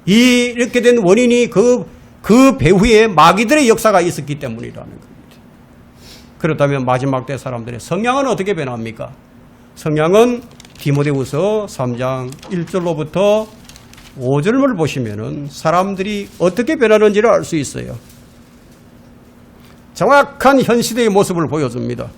이렇게 된 원인이 그 배후에 마귀들의 역사가 있었기 때문이라는 겁니다. 그렇다면 마지막 때 사람들의 성향은 어떻게 변합니까? 성향은 디모데후서 3장 1절로부터 5절을 보시면은 사람들이 어떻게 변하는지를 알 수 있어요. 정확한 현 시대의 모습을 보여줍니다.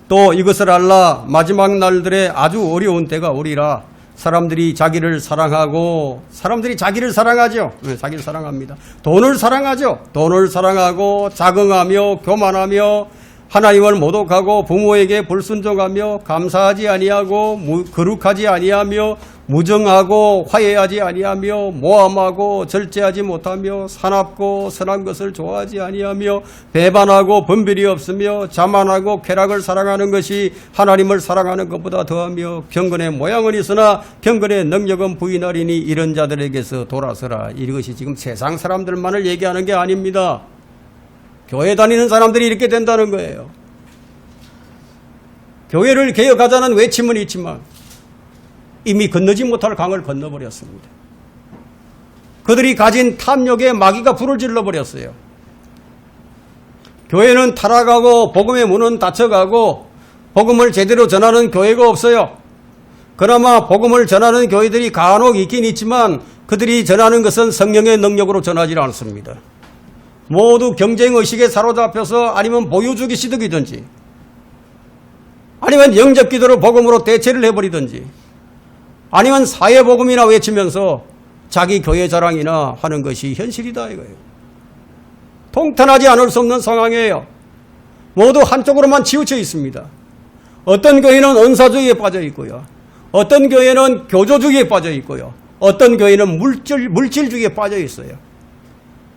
또 이것을 알라 마지막 날들의 아주 어려운 때가 오리라. 사람들이 자기를 사랑하고, 사람들이 자기를 사랑하죠. 네, 자기를 사랑합니다. 돈을 사랑하죠. 돈을 사랑하고 자긍하며 교만하며 하나님을 모독하고 부모에게 불순종하며 감사하지 아니하고 거룩하지 아니하며 무정하고 화해하지 아니하며 모함하고 절제하지 못하며 사납고 선한 것을 좋아하지 아니하며 배반하고 분별이 없으며 자만하고 쾌락을 사랑하는 것이 하나님을 사랑하는 것보다 더하며 경건의 모양은 있으나 경건의 능력은 부인하리니 이런 자들에게서 돌아서라. 이것이 지금 세상 사람들만을 얘기하는 게 아닙니다. 교회 다니는 사람들이 이렇게 된다는 거예요. 교회를 개혁하자는 외침은 있지만 이미 건너지 못할 강을 건너버렸습니다. 그들이 가진 탐욕에 마귀가 불을 질러버렸어요. 교회는 타락하고 복음의 문은 닫혀가고 복음을 제대로 전하는 교회가 없어요. 그나마 복음을 전하는 교회들이 간혹 있긴 있지만 그들이 전하는 것은 성령의 능력으로 전하지 않습니다. 모두 경쟁의식에 사로잡혀서 아니면 보유주기 시득이든지 아니면 영접기도를 복음으로 대체를 해버리든지 아니면 사회복음이나 외치면서 자기 교회 자랑이나 하는 것이 현실이다 이거예요. 통탄하지 않을 수 없는 상황이에요. 모두 한쪽으로만 치우쳐 있습니다. 어떤 교회는 은사주의에 빠져 있고요. 어떤 교회는 교조주의에 빠져 있고요. 어떤 교회는 물질주의에 빠져 있어요.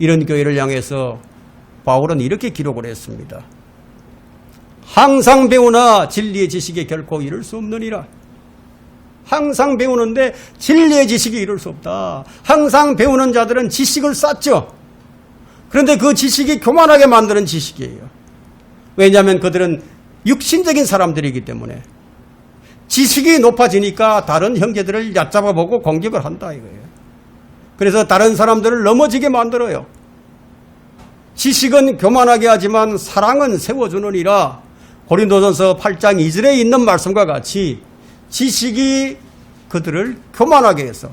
이런 교회를 향해서 바울은 이렇게 기록을 했습니다. 항상 배우나 진리의 지식에 결코 이를 수 없느니라. 항상 배우는데 진리의 지식이 이룰 수 없다. 항상 배우는 자들은 지식을 쌓죠. 그런데 그 지식이 교만하게 만드는 지식이에요. 왜냐하면 그들은 육신적인 사람들이기 때문에 지식이 높아지니까 다른 형제들을 얕잡아보고 공격을 한다 이거예요. 그래서 다른 사람들을 넘어지게 만들어요. 지식은 교만하게 하지만 사랑은 세워주느니라. 고린도전서 8장 2절에 있는 말씀과 같이 지식이 그들을 교만하게 해서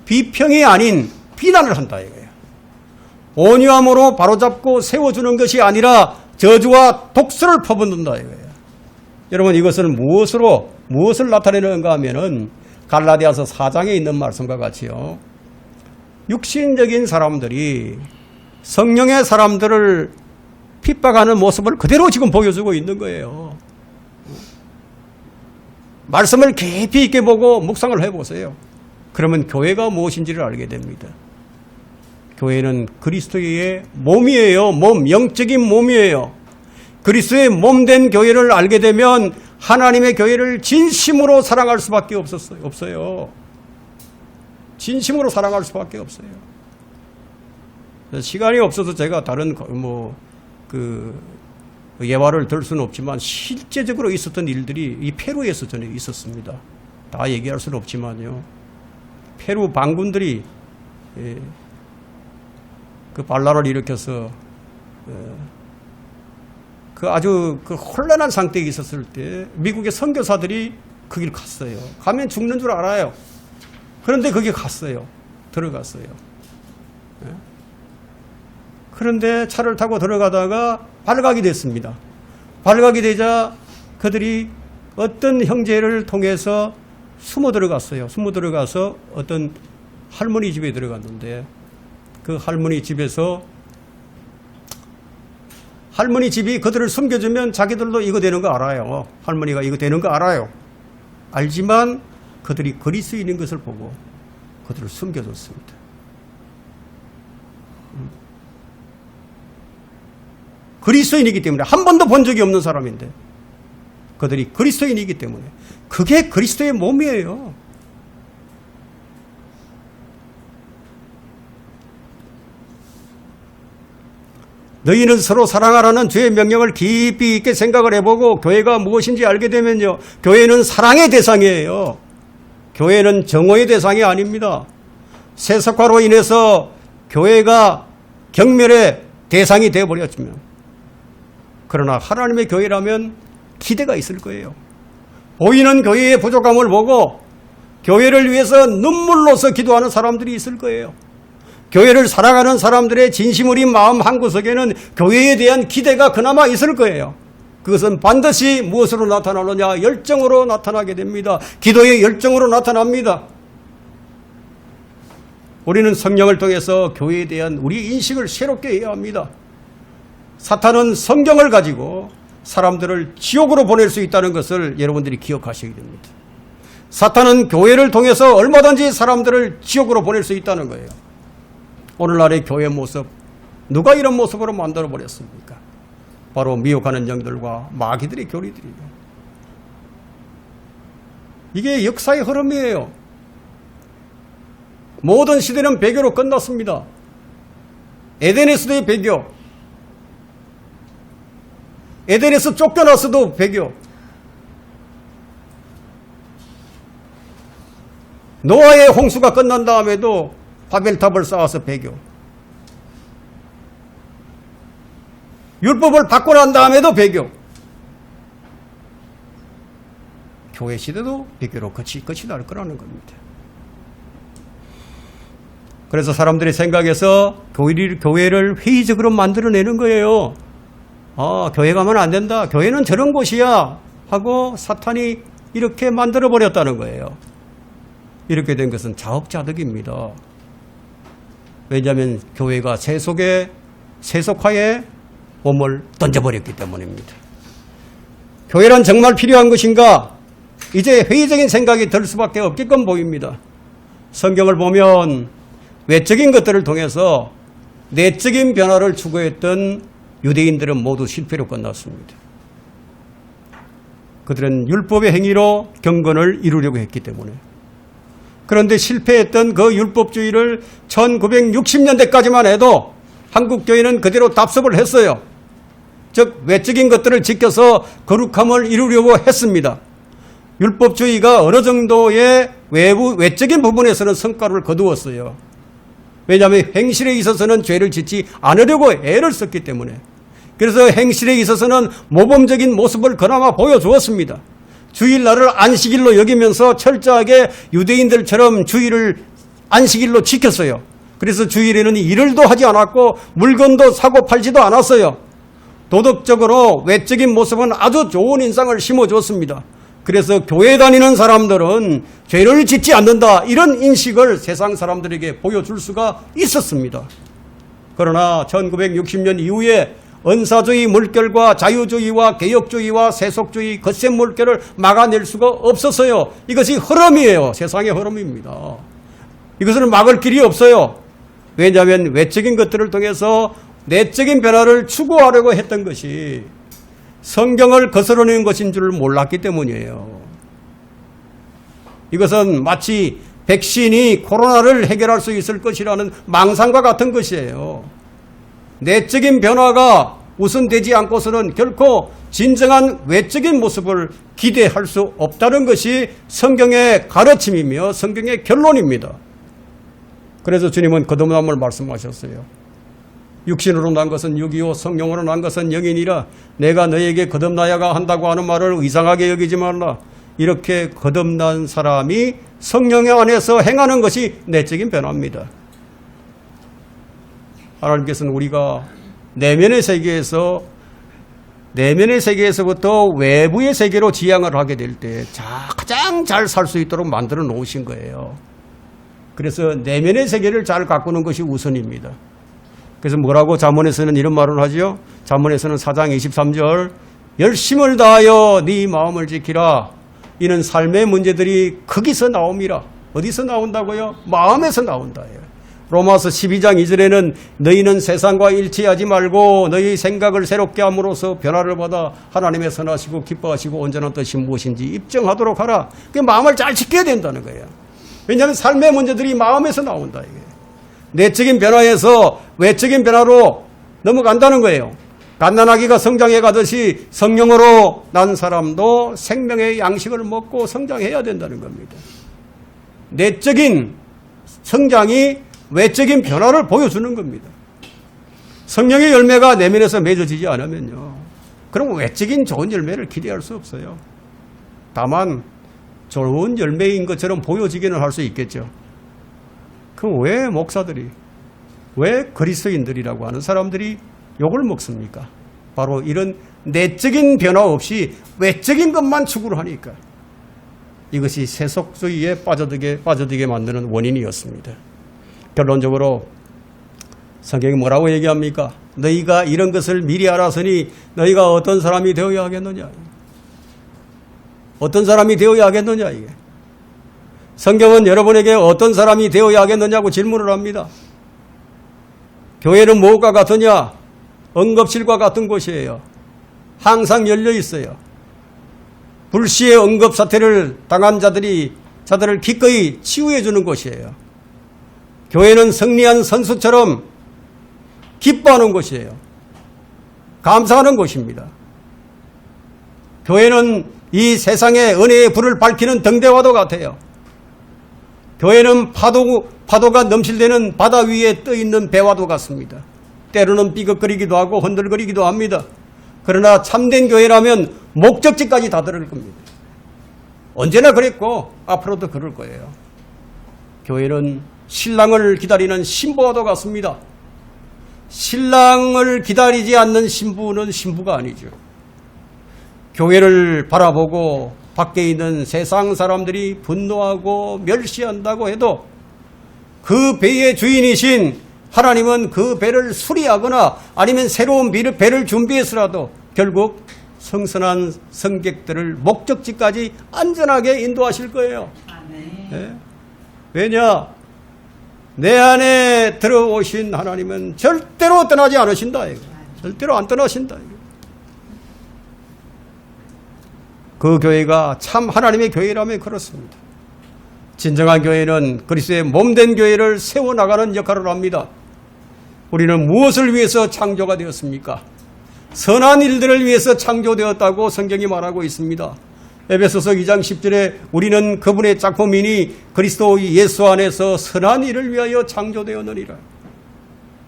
비평이 아닌 비난을 한다 이거예요. 온유함으로 바로잡고 세워주는 것이 아니라 저주와 독설을 퍼붓는다 이거예요. 여러분 이것은 무엇을 나타내는가 하면은 갈라디아서 4장에 있는 말씀과 같이요. 육신적인 사람들이 성령의 사람들을 핍박하는 모습을 그대로 지금 보여주고 있는 거예요. 말씀을 깊이 있게 보고 묵상을 해보세요. 그러면 교회가 무엇인지를 알게 됩니다. 교회는 그리스도의 몸이에요. 영적인 몸이에요. 그리스도의 몸된 교회를 알게 되면 하나님의 교회를 진심으로 사랑할 수밖에 없어요. 진심으로 사랑할 수밖에 없어요. 시간이 없어서 제가 다른 예화를 들 수는 없지만 실제적으로 있었던 일들이 이 페루에서 전에 있었습니다. 다 얘기할 수는 없지만요. 페루 반군들이 그 반란을 일으켜서 그 아주 그 혼란한 상태에 있었을 때 미국의 선교사들이 그 길 갔어요. 가면 죽는 줄 알아요. 그런데 거기 갔어요. 들어갔어요. 예? 그런데 차를 타고 들어가다가 발각이 됐습니다. 발각이 되자 그들이 어떤 형제를 통해서 숨어 들어갔어요. 숨어 들어가서 어떤 할머니 집에 들어갔는데 그 할머니 집에서 할머니 집이 그들을 숨겨주면 자기들도 이거 되는 거 알아요. 할머니가 이거 되는 거 알아요. 알지만 그들이 그리스도인인 것을 보고 그들을 숨겨줬습니다. 그리스도인이기 때문에 한 번도 본 적이 없는 사람인데 그들이 그리스도인이기 때문에 그게 그리스도의 몸이에요. 너희는 서로 사랑하라는 주의 명령을 깊이 있게 생각을 해보고 교회가 무엇인지 알게 되면요. 교회는 사랑의 대상이에요. 교회는 정오의 대상이 아닙니다. 세속화로 인해서 교회가 경멸의 대상이 되어버렸지만 그러나 하나님의 교회라면 기대가 있을 거예요. 보이는 교회의 부족함을 보고 교회를 위해서 눈물로서 기도하는 사람들이 있을 거예요. 교회를 사랑하는 사람들의 진심 어린 마음 한구석에는 교회에 대한 기대가 그나마 있을 거예요. 그것은 반드시 무엇으로 나타나느냐? 열정으로 나타나게 됩니다. 기도의 열정으로 나타납니다. 우리는 성령을 통해서 교회에 대한 우리 인식을 새롭게 해야 합니다. 사탄은 성경을 가지고 사람들을 지옥으로 보낼 수 있다는 것을 여러분들이 기억하셔야 됩니다. 사탄은 교회를 통해서 얼마든지 사람들을 지옥으로 보낼 수 있다는 거예요. 오늘날의 교회 모습, 누가 이런 모습으로 만들어버렸습니까? 바로 미혹하는 영들과 마귀들의 교리들이에요. 이게 역사의 흐름이에요. 모든 시대는 배교로 끝났습니다. 에덴에서도 배교, 에덴에서 쫓겨났어도 배교, 노아의 홍수가 끝난 다음에도 바벨탑을 쌓아서 배교, 율법을 받고 난 다음에도 배교, 교회 시대도 배교로 끝이 날 거라는 겁니다. 그래서 사람들의 생각에서 교회를 회의적으로 만들어내는 거예요. 교회 가면 안 된다, 교회는 저런 곳이야 하고 사탄이 이렇게 만들어버렸다는 거예요. 이렇게 된 것은 자업자득입니다. 왜냐하면 교회가 세속화에 몸을 던져버렸기 때문입니다. 교회란 정말 필요한 것인가? 이제 회의적인 생각이 들 수밖에 없게끔 보입니다. 성경을 보면 외적인 것들을 통해서 내적인 변화를 추구했던 유대인들은 모두 실패로 끝났습니다. 그들은 율법의 행위로 경건을 이루려고 했기 때문에. 그런데 실패했던 그 율법주의를 1960년대까지만 해도 한국교회는 그대로 답습을 했어요. 즉 외적인 것들을 지켜서 거룩함을 이루려고 했습니다. 율법주의가 어느 정도의 외적인 부분에서는 성과를 거두었어요. 왜냐하면 행실에 있어서는 죄를 짓지 않으려고 애를 썼기 때문에. 그래서 행실에 있어서는 모범적인 모습을 그나마 보여주었습니다. 주일날을 안식일로 여기면서 철저하게 유대인들처럼 주일을 안식일로 지켰어요. 그래서 주일에는 일을도 하지 않았고 물건도 사고 팔지도 않았어요. 도덕적으로 외적인 모습은 아주 좋은 인상을 심어줬습니다. 그래서 교회 다니는 사람들은 죄를 짓지 않는다, 이런 인식을 세상 사람들에게 보여줄 수가 있었습니다. 그러나 1960년 이후에 은사주의 물결과 자유주의와 개혁주의와 세속주의 거센 물결을 막아낼 수가 없었어요. 이것이 흐름이에요. 세상의 흐름입니다. 이것을 막을 길이 없어요. 왜냐하면 외적인 것들을 통해서 내적인 변화를 추구하려고 했던 것이 성경을 거스르는 것인 줄 몰랐기 때문이에요. 이것은 마치 백신이 코로나를 해결할 수 있을 것이라는 망상과 같은 것이에요. 내적인 변화가 우선되지 않고서는 결코 진정한 외적인 모습을 기대할 수 없다는 것이 성경의 가르침이며 성경의 결론입니다. 그래서 주님은 거듭남을 말씀하셨어요. 육신으로 난 것은 육이요 성령으로 난 것은 영이니라. 내가 너에게 거듭나야가 한다고 하는 말을 이상하게 여기지 말라. 이렇게 거듭난 사람이 성령 안에서 행하는 것이 내적인 변화입니다. 하나님께서는 우리가 내면의 세계에서부터 외부의 세계로 지향을 하게 될 때 가장 잘 살 수 있도록 만들어 놓으신 거예요. 그래서 내면의 세계를 잘 가꾸는 것이 우선입니다. 그래서 뭐라고 잠언에서는 이런 말을 하죠. 잠언에서는 4장 23절 열심을 다하여 네 마음을 지키라. 이는 삶의 문제들이 거기서 나옵니다. 어디서 나온다고요? 마음에서 나온다예요. 로마서 12장 2절에는 너희는 세상과 일치하지 말고 너희 생각을 새롭게 함으로써 변화를 받아 하나님의 선하시고 기뻐하시고 온전한 뜻이 무엇인지 입증하도록 하라. 그 마음을 잘 지켜야 된다는 거예요. 왜냐하면 삶의 문제들이 마음에서 나온다. 이게. 내적인 변화에서 외적인 변화로 넘어간다는 거예요. 갓난아기가 성장해 가듯이 성령으로 난 사람도 생명의 양식을 먹고 성장해야 된다는 겁니다. 내적인 성장이 외적인 변화를 보여주는 겁니다. 성령의 열매가 내면에서 맺어지지 않으면요, 그럼 외적인 좋은 열매를 기대할 수 없어요. 다만 좋은 열매인 것처럼 보여지기는 할 수 있겠죠. 그럼 왜 목사들이, 왜 그리스도인들이라고 하는 사람들이 욕을 먹습니까? 바로 이런 내적인 변화 없이 외적인 것만 추구를 하니까. 이것이 세속주의에 빠져들게 만드는 원인이었습니다. 결론적으로 성경이 뭐라고 얘기합니까? 너희가 이런 것을 미리 알았으니 너희가 어떤 사람이 되어야 하겠느냐? 어떤 사람이 되어야 하겠느냐? 이게. 성경은 여러분에게 어떤 사람이 되어야 하겠느냐고 질문을 합니다. 교회는 무엇과 같으냐? 응급실과 같은 곳이에요. 항상 열려 있어요. 불시의 응급 사태를 당한 자들을 기꺼이 치유해 주는 곳이에요. 교회는 승리한 선수처럼 기뻐하는 곳이에요. 감사하는 곳입니다. 교회는 이 세상의 은혜의 불을 밝히는 등대와도 같아요. 교회는 파도가 넘실대는 바다 위에 떠있는 배와도 같습니다. 때로는 삐걱거리기도 하고 흔들거리기도 합니다. 그러나 참된 교회라면 목적지까지 다다를 겁니다. 언제나 그랬고 앞으로도 그럴 거예요. 교회는 신랑을 기다리는 신부와도 같습니다. 신랑을 기다리지 않는 신부는 신부가 아니죠. 교회를 바라보고 밖에 있는 세상 사람들이 분노하고 멸시한다고 해도 그 배의 주인이신 하나님은 그 배를 수리하거나 아니면 새로운 배를 준비해서라도 결국 성선한 승객들을 목적지까지 안전하게 인도하실 거예요. 네? 왜냐? 내 안에 들어오신 하나님은 절대로 떠나지 않으신다. 이거. 절대로 안 떠나신다. 이거. 그 교회가 참 하나님의 교회라면 그렇습니다. 진정한 교회는 그리스도의 몸된 교회를 세워나가는 역할을 합니다. 우리는 무엇을 위해서 창조가 되었습니까? 선한 일들을 위해서 창조되었다고 성경이 말하고 있습니다. 에베소서 2장 10절에 우리는 그분의 작품이니 그리스도 예수 안에서 선한 일을 위하여 창조되었느니라.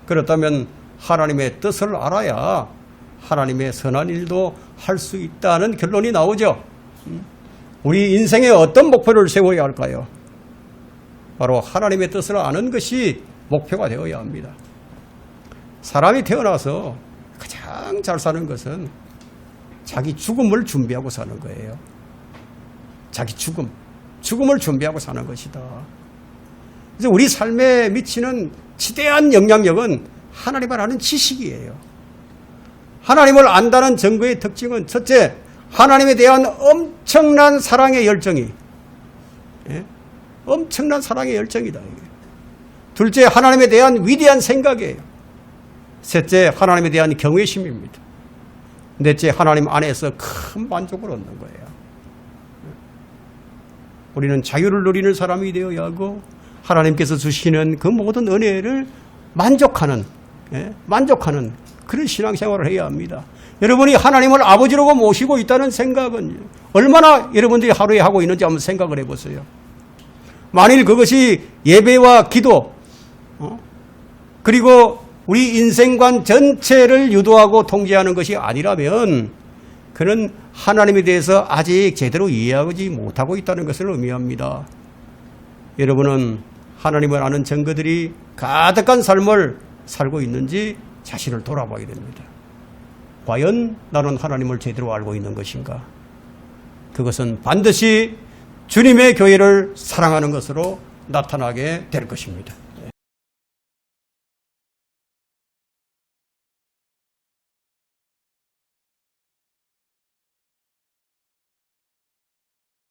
그렇다면 하나님의 뜻을 알아야 하나님의 선한 일도 할 수 있다는 결론이 나오죠. 우리 인생에 어떤 목표를 세워야 할까요? 바로 하나님의 뜻을 아는 것이 목표가 되어야 합니다. 사람이 태어나서 가장 잘 사는 것은 자기 죽음을 준비하고 사는 거예요. 자기 죽음을 준비하고 사는 것이다. 그래서 우리 삶에 미치는 지대한 영향력은 하나님을 아는 지식이에요. 하나님을 안다는 증거의 특징은 첫째, 하나님에 대한 엄청난 사랑의 열정이, 엄청난 사랑의 열정이다. 둘째, 하나님에 대한 위대한 생각이에요. 셋째, 하나님에 대한 경외심입니다. 넷째, 하나님 안에서 큰 만족을 얻는 거예요. 우리는 자유를 누리는 사람이 되어야 하고 하나님께서 주시는 그 모든 은혜를 만족하는 그런 신앙생활을 해야 합니다. 여러분이 하나님을 아버지로 모시고 있다는 생각은 얼마나 여러분들이 하루에 하고 있는지 한번 생각을 해보세요. 만일 그것이 예배와 기도 그리고 우리 인생관 전체를 유도하고 통제하는 것이 아니라면 그는 하나님에 대해서 아직 제대로 이해하지 못하고 있다는 것을 의미합니다. 여러분은 하나님을 아는 증거들이 가득한 삶을 살고 있는지 자신을 돌아봐야 됩니다. 과연 나는 하나님을 제대로 알고 있는 것인가? 그것은 반드시 주님의 교회를 사랑하는 것으로 나타나게 될 것입니다.